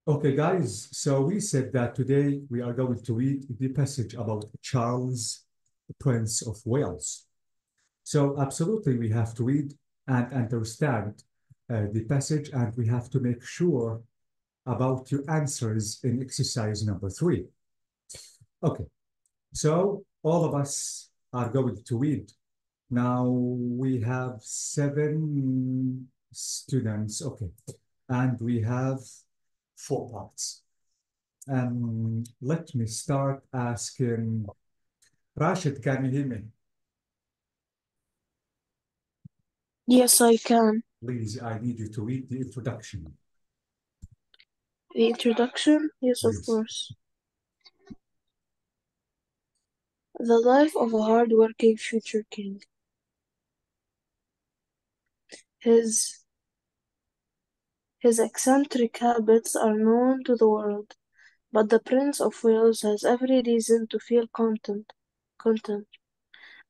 Okay, guys, so we said that today we are going to read the passage about Charles, Prince of Wales. So absolutely, we have to read and understand the passage, and we have to make sure about your answers in exercise number 3. Okay, so all of us are going to read. Now we have 7 students, okay, and we have 4 parts. Let me start asking Rashid, can you hear me? Yes, I can. Please, I need you to read the introduction. The introduction? Yes, of Yes. course. The life of a hard-working future king. His his eccentric habits are known to the world, but the Prince of Wales has every reason to feel content.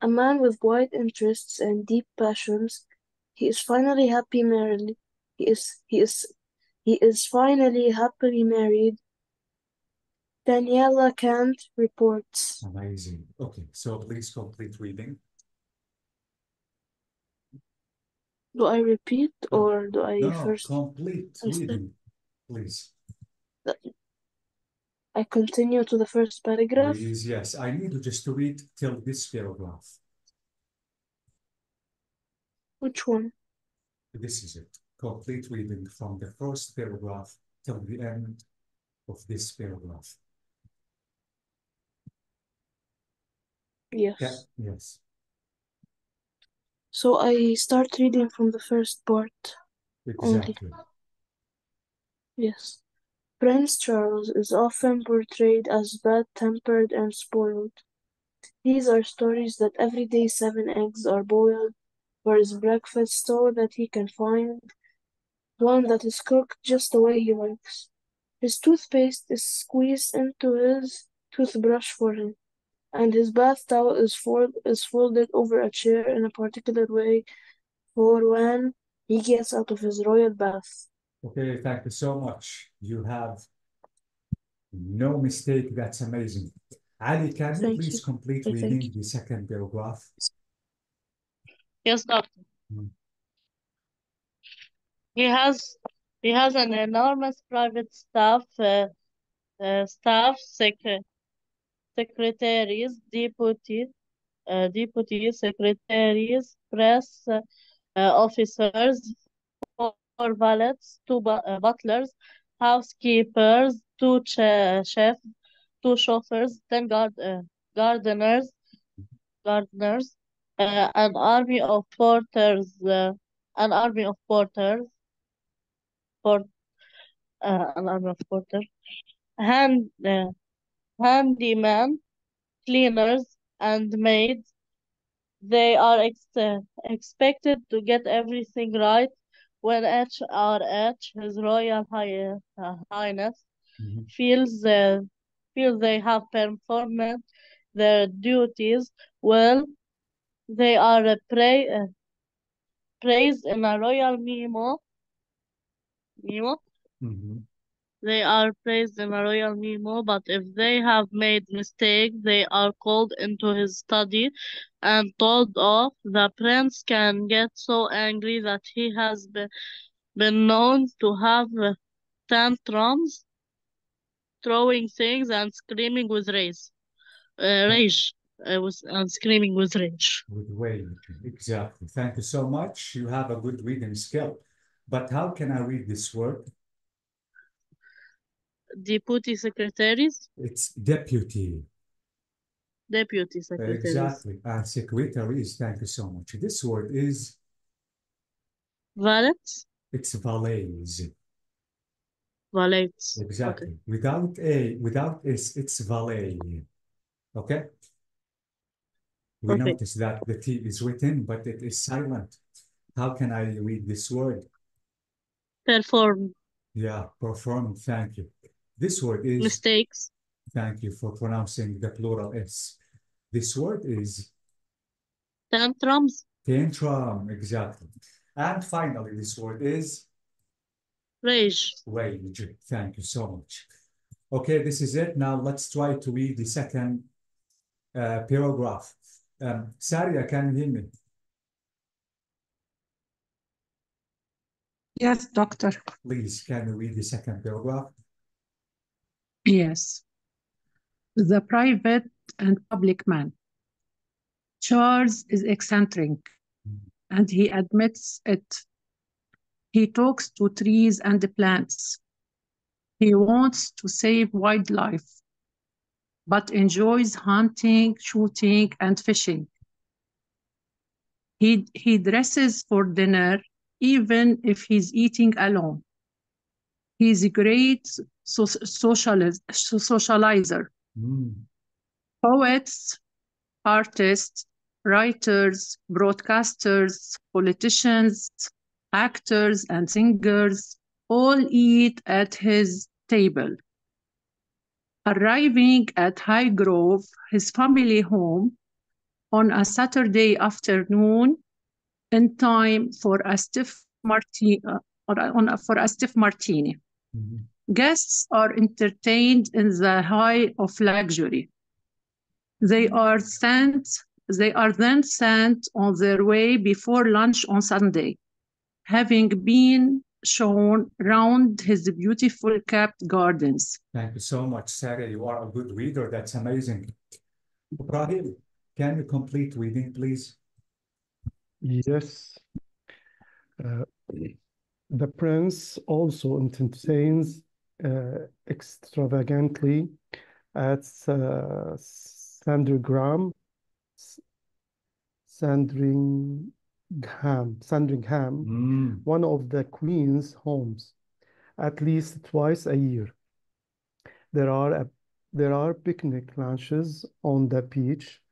A man with wide interests and deep passions, he is finally happy married. He is he is he is finally happily married. Daniela Kant reports. Amazing. Okay, so please complete reading. Do I repeat No, or do I no, first complete I start? reading, please. I continue to the first paragraph. Please, yes, I need you just to read till this paragraph. Which one? This is it. Complete reading from the first paragraph till the end of this paragraph. Okay, Yes. yes. So I start reading from the first part only. Exactly. Yes. Prince Charles is often portrayed as bad-tempered and spoiled. These are stories that every day 7 eggs are boiled for his breakfast so that he can find one that is cooked just the way he likes. His toothpaste is squeezed into his toothbrush for him, and his bath towel is folded over a chair in a particular way for when he gets out of his royal bath. Okay, thank you so much. You have no mistake. That's amazing. Ali, can you Thank please you. complete I thank reading you. the second paragraph? Yes, doctor. Mm. He has he has an enormous private staff, secretaries, deputy secretaries, press officers, 4 valets, butlers, housekeepers, 2 chefs, 2 chauffeurs, 10 gardeners, an army of port, an army of porters, hand, uh, handyman, cleaners, and maids. They are expected to get everything right when HRH, His Royal Highness, Mhm. feels they have performed their duties well. They are praised in a royal memo. Mhm. They are praised in a royal memo, but if they have made mistakes, they are called into his study and told off. The prince can get so angry that he has been known to have tantrums, throwing things and screaming with and screaming with rage. With weight, exactly. Thank you so much. You have a good reading skill. But how can I read this word? Deputy secretaries, It's deputy. deputy secretaries, Exactly. And secretaries, thank you so much. This word is, valets, it's valets. valets. Okay, Exactly. Without S, it's valet. Okay? We okay. notice that the T is written, but it is silent. How can I read this word? Perform Yeah, perform. Thank you. This word is, mistakes, thank you for pronouncing the plural S. This word is tantrums, tantrum. Exactly. And finally, this word is, Wage. Wage. Thank you so much. Okay, this is it. Now let's try to read the second paragraph. Saria, can you hear me? Yes, doctor. Please, can you read the second paragraph? Yes. The private and public man. Charles is eccentric, and he admits it. He talks to trees and plants. He wants to save wildlife, but enjoys hunting, shooting, and fishing. He dresses for dinner, even if he's eating alone. He's a great socializer. Poets, artists, writers, broadcasters, politicians, actors, and singers all eat at his table. Arriving at Highgrove, his family home, on a Saturday afternoon, in time for a stiff martini. Guests are entertained in the height of luxury. They are then sent on their way before lunch on Sunday, having been shown round his beautiful capped gardens. Thank you so much, Sarah. You are a good reader. That's amazing. Ibrahim, can you complete reading, please? Yes. The prince also entertains extravagantly at Sandringham, one of the Queen's homes, at least twice a year. There are picnic lunches on the beach,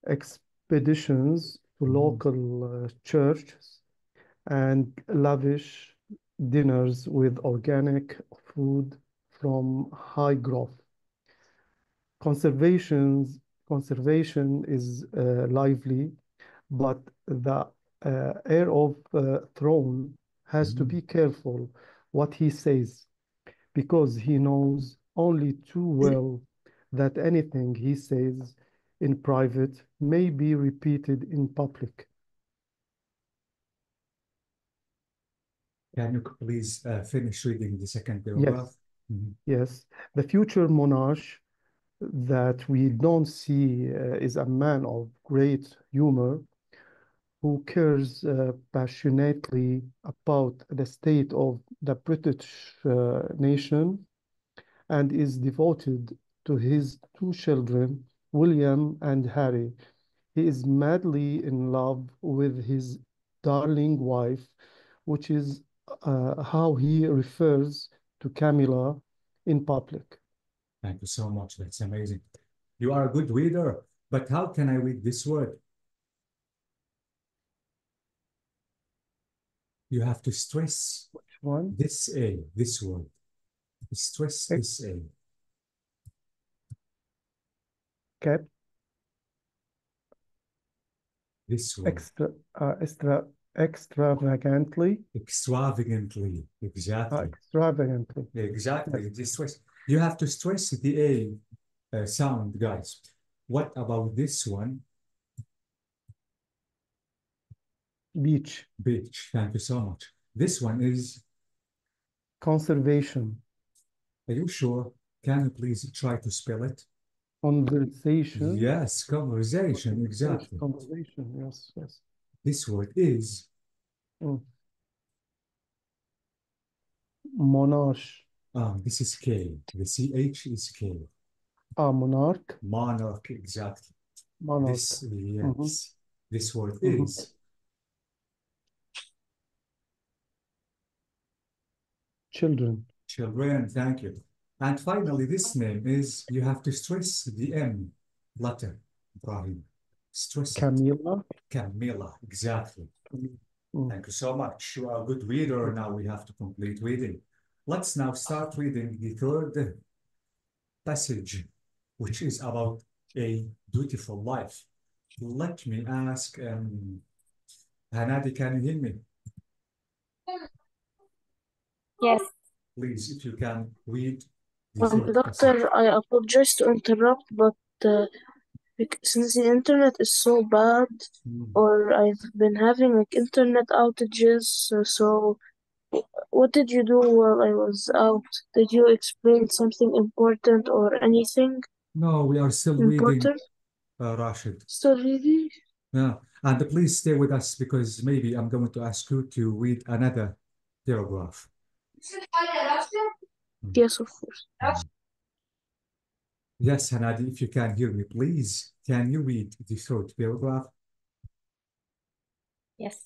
expeditions to local churches, and lavish dinners with organic food from Highgrove. Conservation is lively, but the heir of throne has to be careful what he says, because he knows only too well that anything he says in private may be repeated in public. Can you please finish reading the second paragraph? Yes. The future monarch that we don't see is a man of great humor who cares passionately about the state of the British nation and is devoted to his two children, William and Harry. He is madly in love with his darling wife, which is how he refers to Camilla in public. Thank you so much. That's amazing. You are a good reader, but how can I read this word? You have to stress Which one? this word. Stress this A. Cap. This word. Extravagantly. Extravagantly. Exactly. Extravagantly. Exactly. This stress. You have to stress the A sound, guys. What about this one? Beach. Beach. Thank you so much. This one is conservation. Are you sure? Can you please try to spell it? Conversation. Yes, conversation. Exactly. Conversation. Yes, yes. This word is monarch. This is K. The CH is K. Monarch. Monarch, exactly. Monarch. This, yes. This word is children. Children, thank you. And finally, this name is, you have to stress the M letter, Ibrahim. Stress Camilla. Camilla, exactly. Thank you so much. You are a good reader. Now we have to complete reading. Let's now start reading the third passage, which is about a dutiful life. Let me ask, Hanadi, can you hear me? Yes. Please, if you can read the third passage. Doctor, I apologize to interrupt, but since the internet is so bad, or I've been having like internet outages, so what did you do while I was out? Did you explain something important or anything No, we are still reading, important? Rashid. Still reading? Yeah, and please stay with us because maybe I'm going to ask you to read another paragraph. Yes, of course. Yes, Hanadi, if you can hear me, please, can you read the third paragraph? Yes.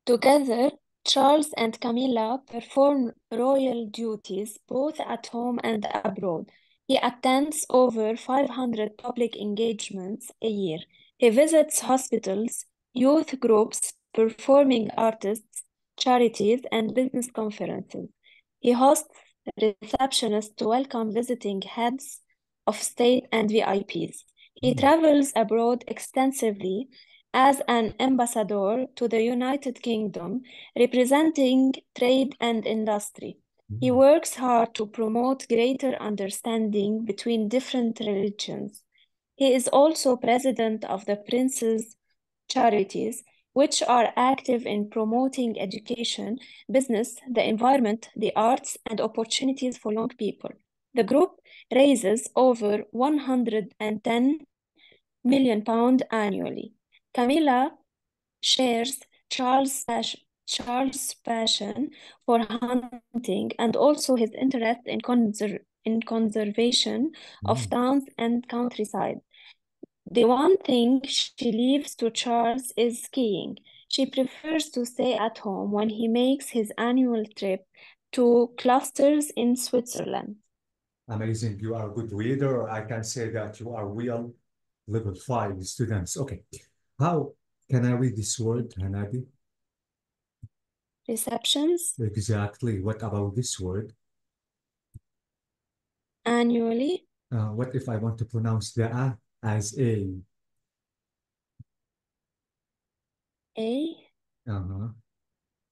Together, Charles and Camilla perform royal duties both at home and abroad. He attends over 500 public engagements a year. He visits hospitals, youth groups, performing artists, charities, and business conferences. He hosts receptionists to welcome visiting heads of state and VIPs. He travels abroad extensively as an ambassador to the United Kingdom, representing trade and industry. He works hard to promote greater understanding between different religions. He is also president of the Prince's Charities, which are active in promoting education, business, the environment, the arts, and opportunities for young people. The group raises over £110 million annually. Camilla shares Charles' passion for hunting and also his interest in conservation of towns and countryside. The one thing she leaves to Charles is skiing. She prefers to stay at home when he makes his annual trip to clusters in Switzerland. Amazing. You are a good reader. I can say that you are real level 5 students. Okay. How can I read this word, Hanadi? Receptions Exactly. What about this word? annually. What if I want to pronounce the A as A? A. Uh-huh.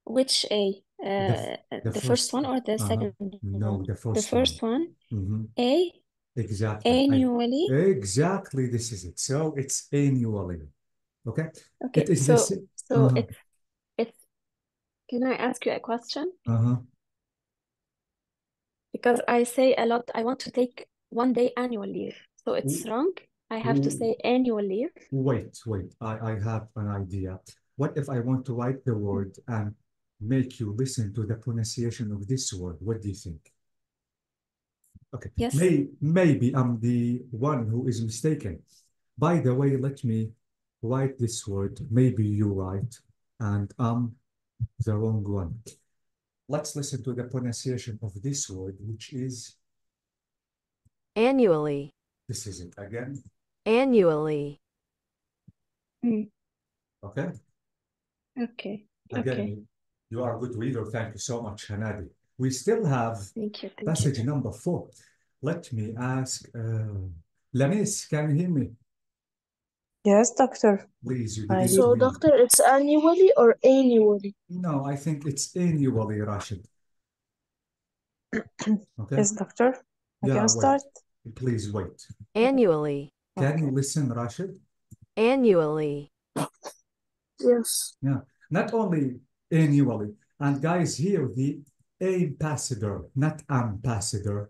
Which A? The The first one or the second No, one? the The first first one. one. A. Exactly. Annually. Exactly, this is it. So it's annually. Okay. Okay. It is So this. it's. Can I ask you a question? Uh-huh. Because I say a lot, I want to take 1 day annual leave. So it's wrong. I have to say annual leave. Wait. I have an idea. What if I want to write the word and make you listen to the pronunciation of this word? What do you think? Okay. Yes. Maybe I'm the one who is mistaken. By the way, let me write this word. Maybe you write, and I'm the wrong one. Let's listen to the pronunciation of this word, which is annually. This is it again. Annually. Okay. Okay. Again, you are a good reader. Thank you so much, Hanadi. We still have Thank you. passage number 4. Let me ask, Lamis, can you hear me? Yes, doctor. Please, you I didn't So, read. doctor, it's annually or annually? No, I think it's annually, Rashid. Okay. Yes, doctor. I Yeah, can wait. start. Please wait. Annually. Can you listen, Rashid? Annually. Yes. Yeah, not only annually. And guys, here the ambassador, not ambassador.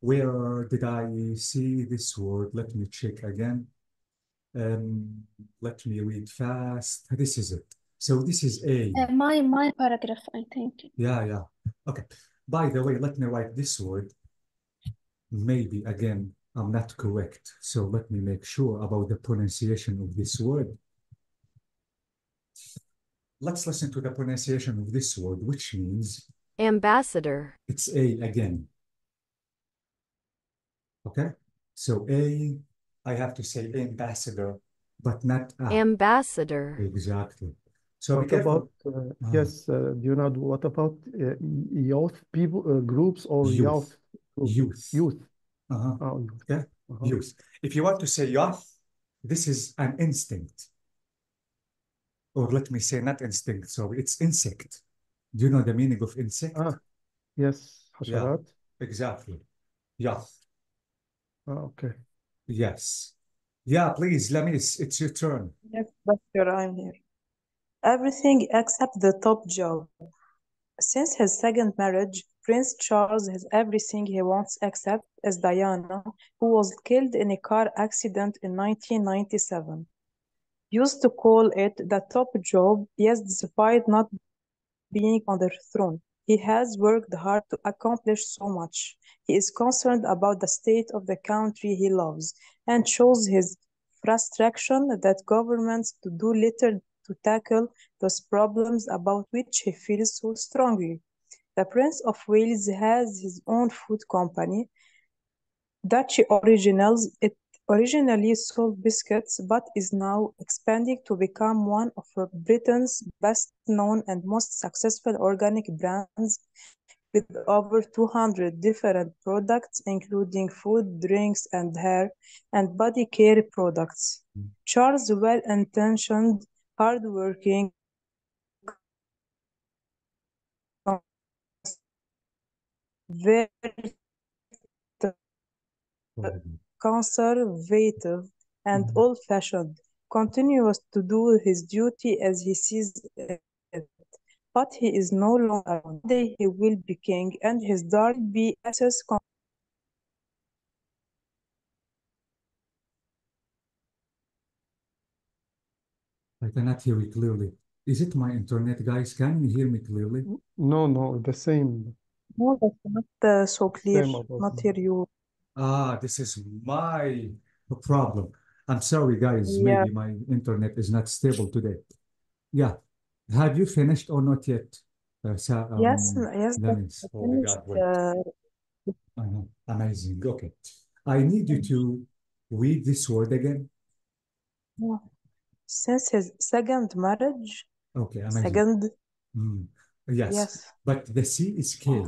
Where did I see this word? Let me check again. Let me read fast. This is it. So this is A. My paragraph, I think. Yeah. Okay. By the way, let me write this word. Maybe again, I'm not correct. So let me make sure about the pronunciation of this word. Let's listen to the pronunciation of this word, which means ambassador. It's A again. Okay? So A, I have to say ambassador, but not A. Ambassador. Exactly. So What about, yes, do you know what about youth people, groups or Youth. groups? Youth. Oh, youth. Okay? Youth. If you want to say youth, this is an instinct. Or let me say not instinct, sorry, it's insect. Do you know the meaning of insect? Yes, Yeah, حشرات. exactly. Yeah, Okay. yes. Yeah, please, Lamis, it's your turn. Yes, doctor, I'm here. Everything except the top job. Since his second marriage, Prince Charles has everything he wants except as Diana, who was killed in a car accident in 1997. Used to call it the top job, yes, despite not being on the throne. He has worked hard to accomplish so much. He is concerned about the state of the country he loves and shows his frustration that governments do little to tackle those problems about which he feels so strongly. The Prince of Wales has his own food company, Dutch Originals. It originally sold biscuits but is now expanding to become one of Britain's best-known and most successful organic brands with over 200 different products, including food, drinks, and hair and body care products. Charles, well-intentioned, hardworking, very conservative and old-fashioned, continues to do his duty as he sees it. But he is no longer around. One day he will be king, and his daughter will be SS. I cannot hear you clearly. Is it my internet, guys? Can you hear me clearly? No, the same. No, that's not so clear. Same about Not me. hear you. This is my problem. I'm sorry, guys. Yeah. Maybe my internet is not stable today. Yeah. Have you finished or not yet? Yes, Lamis? I Oh my finished. God, wait. Amazing. Okay. I need you to read this word again. Yeah. Since his second marriage, Okay, amazing. second, Yes, yes, but the C is K,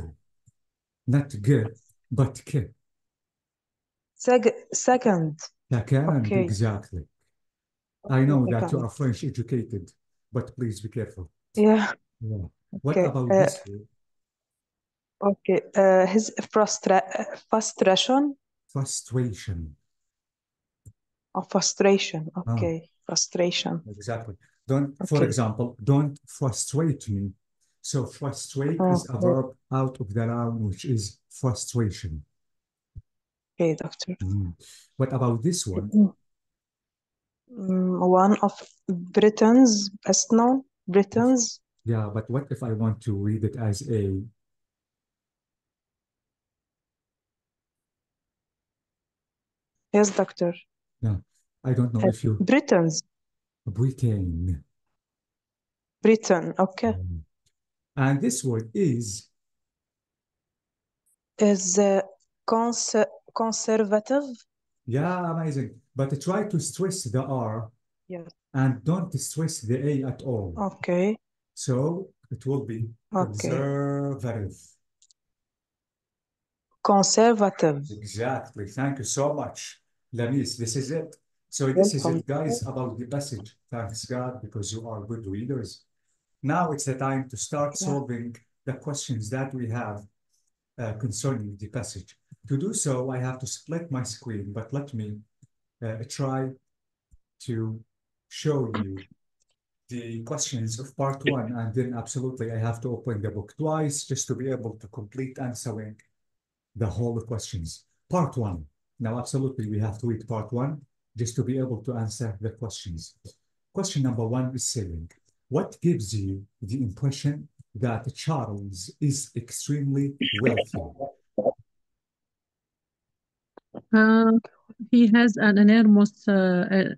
not G, but K. second, Second, okay, exactly. I know that you second, are French educated, but please be careful. yeah, Yeah. What okay, about this word? okay, his frustration Frustration. or frustration, Ah, okay, frustration, exactly. For okay, example, don't frustrate me. So frustrate is a okay, verb out of the noun, which is frustration. okay, doctor. What about this one? One of Britain's best known, Britain's, Yeah, but what if I want to read it as a yes, doctor. No, I don't know if you Britain's, Britain. Britain, okay, And this word is conservative, yeah, amazing. But try to stress the R yes, and don't stress the A at all. okay, So it will be okay, conservative. conservative. Exactly. Thank you so much, Lamis. This is it. So this is Welcome. it, guys, about the passage. Thanks God, because you are good readers. Now it's the time to start solving the questions that we have concerning the passage. To do so, I have to split my screen, but let me try to show you the questions of part one, and then absolutely I have to open the book twice just to be able to complete answering the whole questions. Part one. Now, absolutely, we have to read part one just to be able to answer the questions. Question number one is saying, what gives you the impression that Charles is extremely wealthy? He has an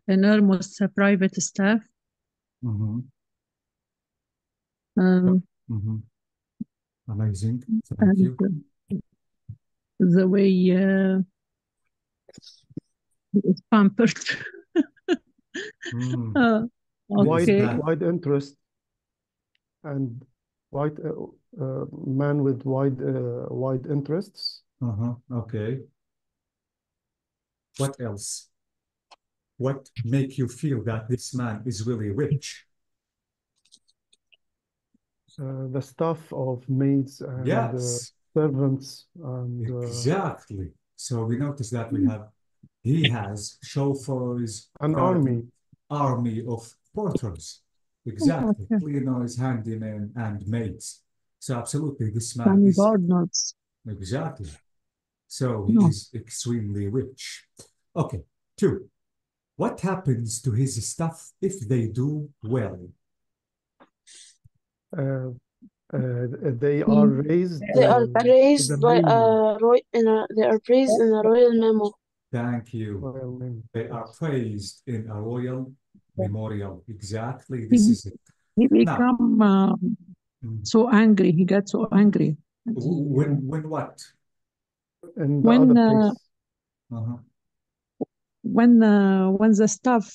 enormous private staff. Amazing. Thank And you. the way he is pampered. Okay. Wide interest and man with wide interests. Okay. What else? What make you feel that this man is really rich? the staff of maids and Yes, servants and exactly. So we notice that he has chauffeurs, an army. army of porters. Exactly. Okay. Cleaners, handymen, and maids. So absolutely, this man is Gardeners. exactly. So he No. is extremely rich. Okay, 2. What happens to his staff if they do well? They are raised They are to the praised by menu. they are praised in a royal memo. Thank you. Royal menu. They are Yes. praised in a royal memorial. Exactly, this is it. He Now, become so angry. He got so angry. And when what? In the when other place. Uh-huh. when the staff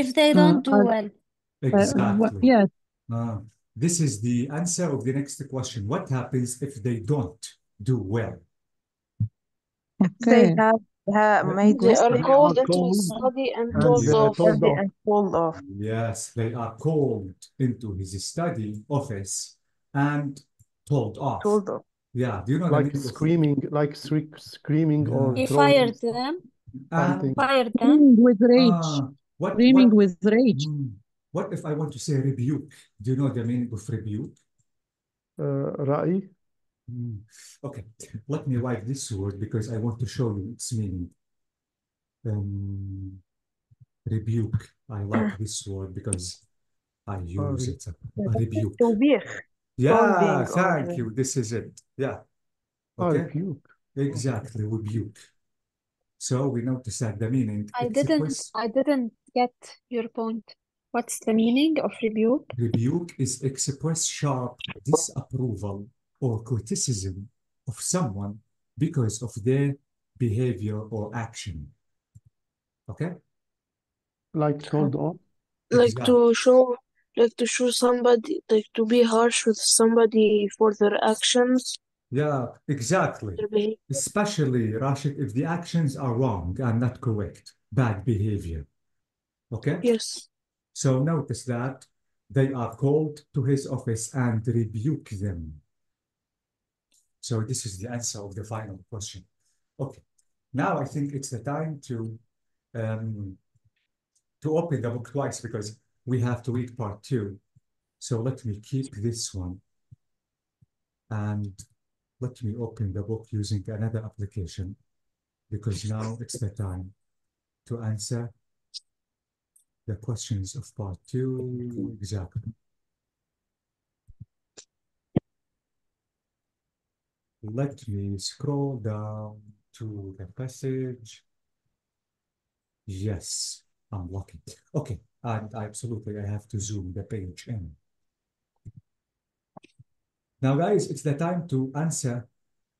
If they don't do are well. Exactly. yes, This is the answer of the next question. What happens if they don't do well? They okay. have made They are mistakes called into called study and and told off. told off. and told off. Yes, they are called into his study office and told off. Told off. Yeah, do you know the Like meaning of screaming or He throwing fired them. something. Fired them. Screaming with rage. what Screaming with rage. what if I want to say rebuke? Do you know the meaning of rebuke? رأي. Okay, let me write this word because I want to show you its meaning. Rebuke. I like this word because I use it. A rebuke. توبيخ. Yeah, Scolding thank or- you. This is it. Yeah. Okay. Rebuke. Exactly, rebuke. So we notice that the meaning I didn't get your point. What's the meaning of rebuke? rebuke is express sharp disapproval or criticism of someone because of their behavior or action. Okay? Like told off. Like Exactly. to show somebody, like to be harsh with somebody for their actions, Yeah, exactly. their behavior. Especially, Rashid, if the actions are wrong and not correct, bad behavior. Okay? Yes. So notice that they are called to his office and rebuke them. So this is the answer of the final question. Okay. Now I think it's the time to open the book twice because we have to read part 2. So let me keep this one and let me open the book using another application because now it's the time to answer the questions of part 2. Exactly. Let me scroll down to the passage. Yes, I'm lucky. Okay, and I have to zoom the page in. Now, guys, it's the time to answer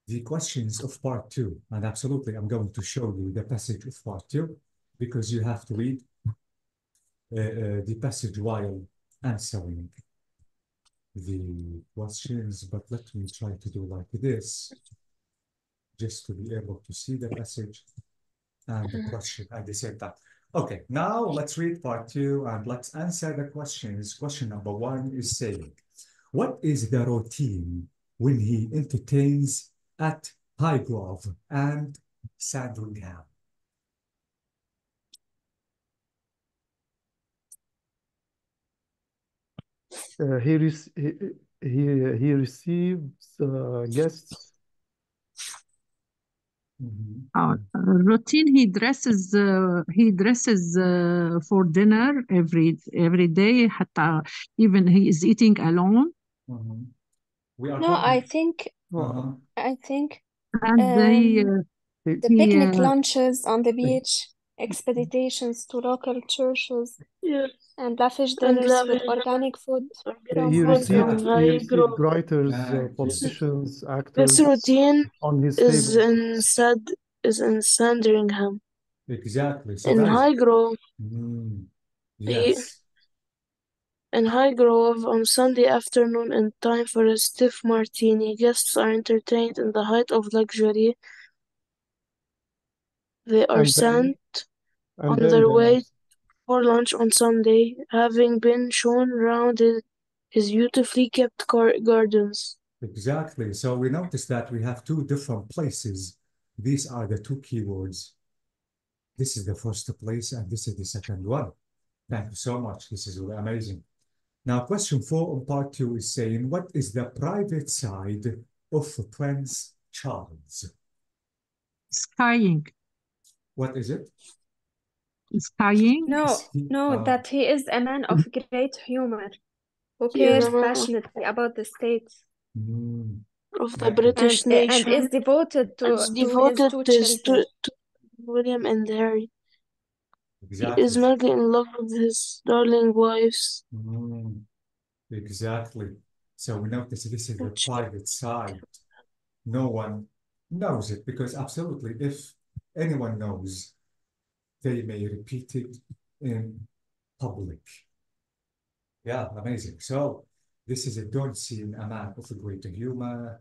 the questions of part 2. And absolutely, I'm going to show you the passage of part 2 because you have to read the passage while answering the questions. But let me try to do like this just to be able to see the passage and the question at the same time. Okay, now let's read part 2 and let's answer the questions. Question number 1 is saying, what is the routine when he entertains at Highgrove and Sandringham? He receives guests. Routine. He dresses for dinner every day. حتى even he is eating alone. We are No, talking. I think And the picnic lunches on the beach, expeditions to local churches, Yes. and lavish And dinners with lavish organic food from He farm received Highgrove. writers, Thank you. politicians, This actors routine on his is table. in Sandringham. Exactly. So In guys, Highgrove, yes. in Highgrove on Sunday afternoon in time for a stiff martini, guests are entertained in the height of luxury. They are And then, sent on their way for lunch on Sunday, having been shown round his beautifully kept gardens. Exactly. So we notice that we have two different places. These are the two keywords. This is the first place and this is the second one. Thank you so much. This is really amazing. Now, question 4 on part 2 is saying, what is the private side of Prince Charles? Skiing. What is it? Skiing. No, that he is a man of great humor who He is cares a man passionately about the states of the Thank you. British and nation is devoted and to is his devoted two to his children. to William and Harry. He is Exactly. madly in love with his darling wives. Exactly. So we notice this is the Which private side. No one knows it because absolutely, if anyone knows, they may repeat it in public. Yeah, amazing. So this is a don't see in a man of a great humor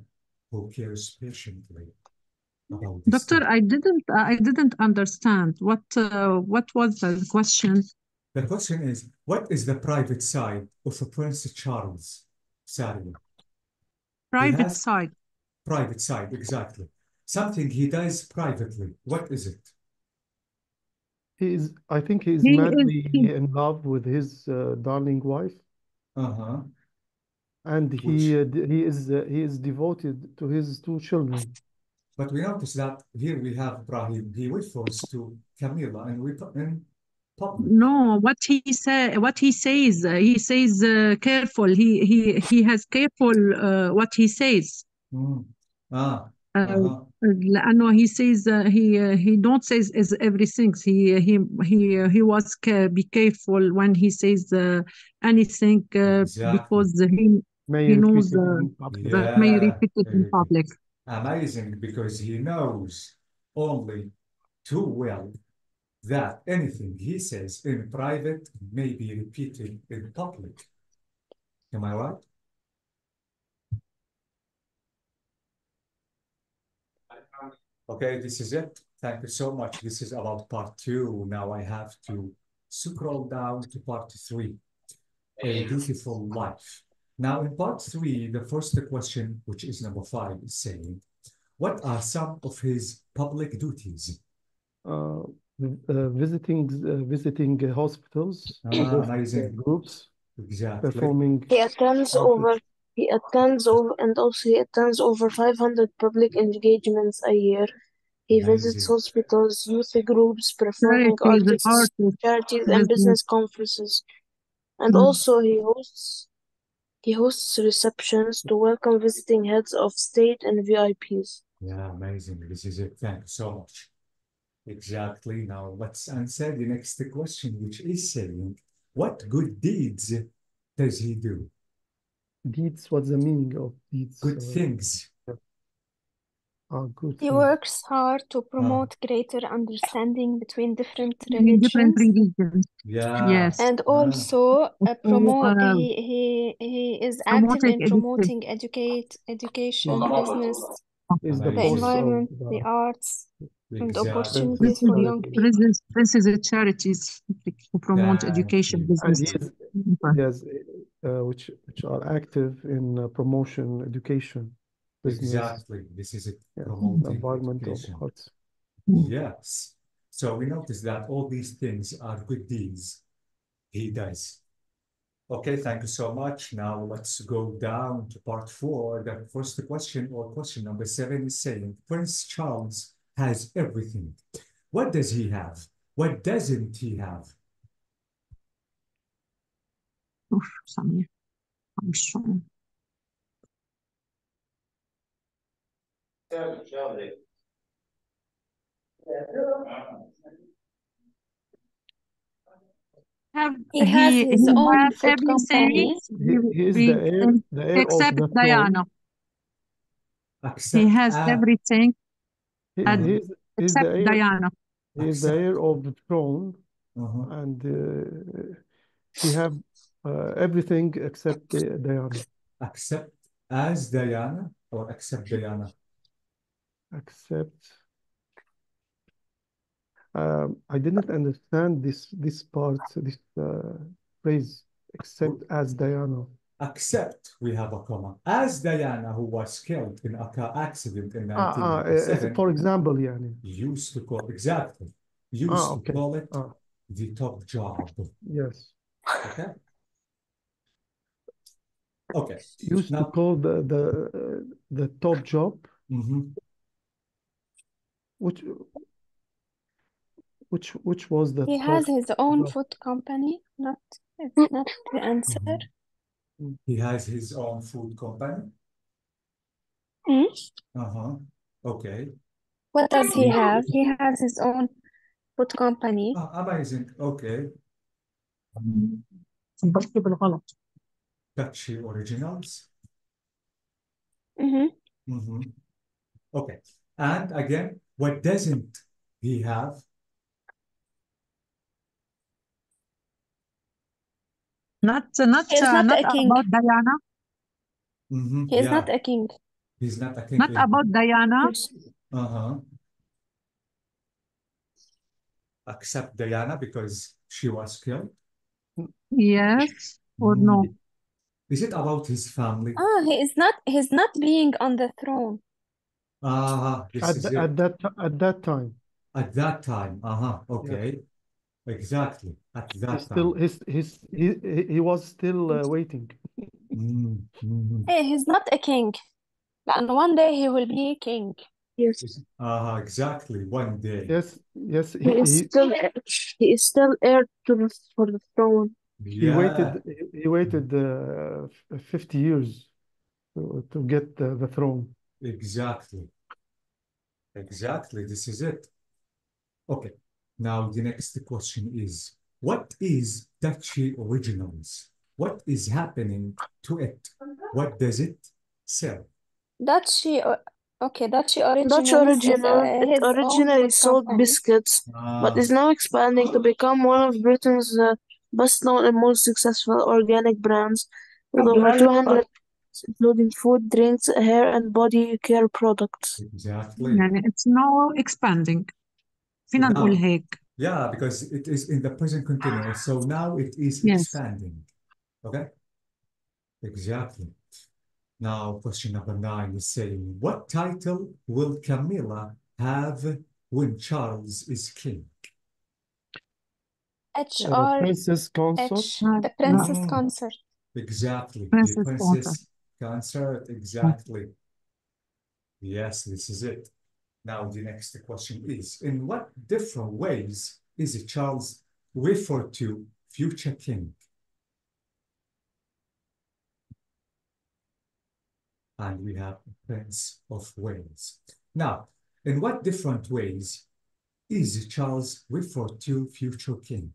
who cares patiently about the Doctor, state. I didn't understand what was the question? The question is, what is the private side of Prince Charles? Sorry. Private has side. private side, exactly. Something he does privately. What is it? I think he is He is madly he, in love with his darling wife, Uh-huh. and Which, he is devoted to his two children. but we notice that here we have Brahim. He refers to Camilla and we in public. no, what he says careful. He has careful what he says. Ah, Uh, uh-huh. لأنه he says he don't says is everything. He was be careful when he says anything Exactly. because May he repeat knows it in public. that may Yeah, repeat it in public. amazing because he knows only too well that anything he says in private may be repeated in public. Am I right? Okay, this is it. Thank you so much. This is about part 2. Now I have to scroll down to part 3, A Beautiful Life. Now in part 3, the first question, which is number 5, is saying, what are some of his public duties? Visiting hospitals with Amazing. groups, Exactly. performing he attends over and also he attends over 500 public engagements a year. He visits Amazing. hospitals, youth groups, performing Charities, artists, artists, charities, and business. business conferences. And also he hosts receptions to welcome visiting heads of state and VIPs. Yeah, amazing. This is it. Thank you so much. Exactly. Now let's answer the next question, which is saying, what good deeds does he do? Deeds, what's the meaning of deeds? Good things. Good He things. works hard to promote greater understanding between different In different religions. religions. Yeah. Yes. And also Also, he is active promoting in promoting education, business, Is the the boss of environment, the arts, and Exactly. opportunities for young people. This is a charities to promote Thank education, you. business. yes, which are active in promotion, education, business, Exactly. This is it. yeah, Promoting environmental education. arts. Yes. So we notice that all these things are good deeds he does. Okay, thank you so much. Now let's go down to part 4. The first question, or question number 7, is saying Prince Charles has everything. What does he have? What doesn't he have? Oof, Samir. I'm strong. He has his own has food everything. company. He is the heir of Except the Diana. throne. He has everything He is except the heir. Diana. He is the heir of the throne, and he have everything except Diana. Accept as Diana or accept Diana? Accept. I didn't understand this part, this phrase, except as Diana. Except we have a comma. As Diana, who was killed in a car accident in as 1987, for example يعني. used to call used to Okay. call it the top job. Yes. Okay. Okay. Used to Now, call the top job, mhm. which was the He top has his own job? food company, it's not the answer. He has his own food company. Hmm? Okay. What does he have? He has his own food company. Amazing. Okay. صبرتي بالغلط. Dutchy Originals. Mm-hmm. Okay. And again, what doesn't he have? Not He's not a king. about Diana. He's Yeah. not a king. He's not a king. Not about Diana. Yes. Except Diana because she was killed. Yes or no? Is it about his family? Oh, he's not being on the throne. This is it. At that time. At that time. Okay. Exactly. At that time. He was still waiting. Hey, he's not a king. And one day he will be king. Yes. Exactly. One day. Yes. He is still heir for the throne. He waited 50 years to get the throne. Exactly. This is it. Okay. Now the next question is, what is Duchy Originals? What is happening to it? What does it sell? Duchy Dutch Originals is Original, it his own originally food sold company. biscuits, but is now expanding to become one of Britain's best-known and most successful organic brands, with over 200, including food, drinks, hair and body care products. Exactly. يعني it's now expanding. فينا نقول هيك. Yeah, because it is in the present continuous. So now it is Yes. expanding. Okay? Exactly. Now, question number 9 is saying, what title will Camilla have when Charles is king? Princess consort. The princess consort. Exactly. Princess The princess consort. Exactly. Yes, this is it. Now, the next question is, in what different ways is Charles referred to future king? And we have Prince of Wales. Now, in what different ways is Charles referred to future king?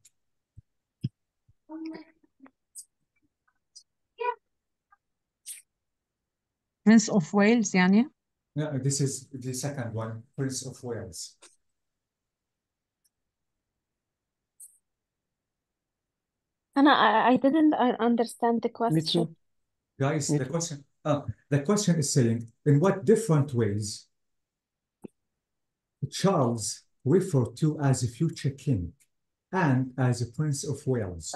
Prince of Wales يعني. No, this is the second one, Prince of Wales. I didn't understand the question. Me too. Guys, Me the too. question is saying, in what different ways Charles referred to as a future king and as a Prince of Wales?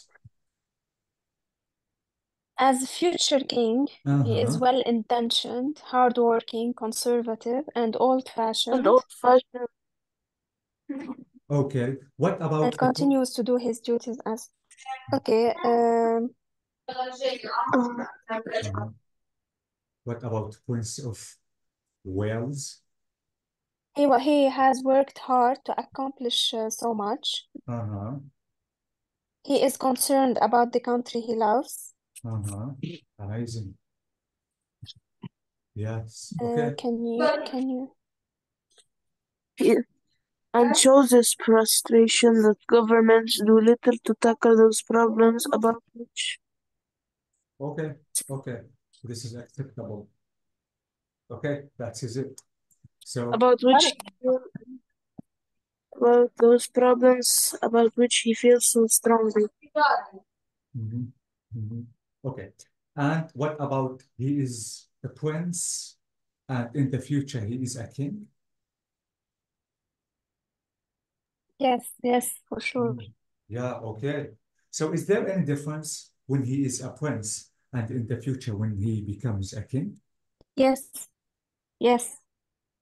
As a future king, he is well-intentioned, hardworking, conservative, and old-fashioned. Okay. What about And continues to do his duties as. Okay. What about Prince of Wales? He has worked hard to accomplish so much. He is concerned about the country he loves. Amazing. Yes. Okay. Can you? And shows his frustration that governments do little to tackle those problems about which. Okay. This is acceptable. Okay, that is it. So about those problems about which he feels so strongly. Okay. And what about he is a prince and in the future he is a king? Yes, for sure. Yeah, okay. So is there any difference when he is a prince And in the future, when he becomes a king, Yes. Yes.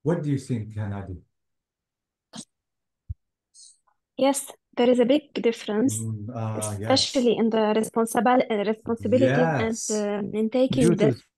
what do you think, Hanadi? Yes. There is a big difference, Yes. especially in the responsibilities and Yes. in taking the Duties.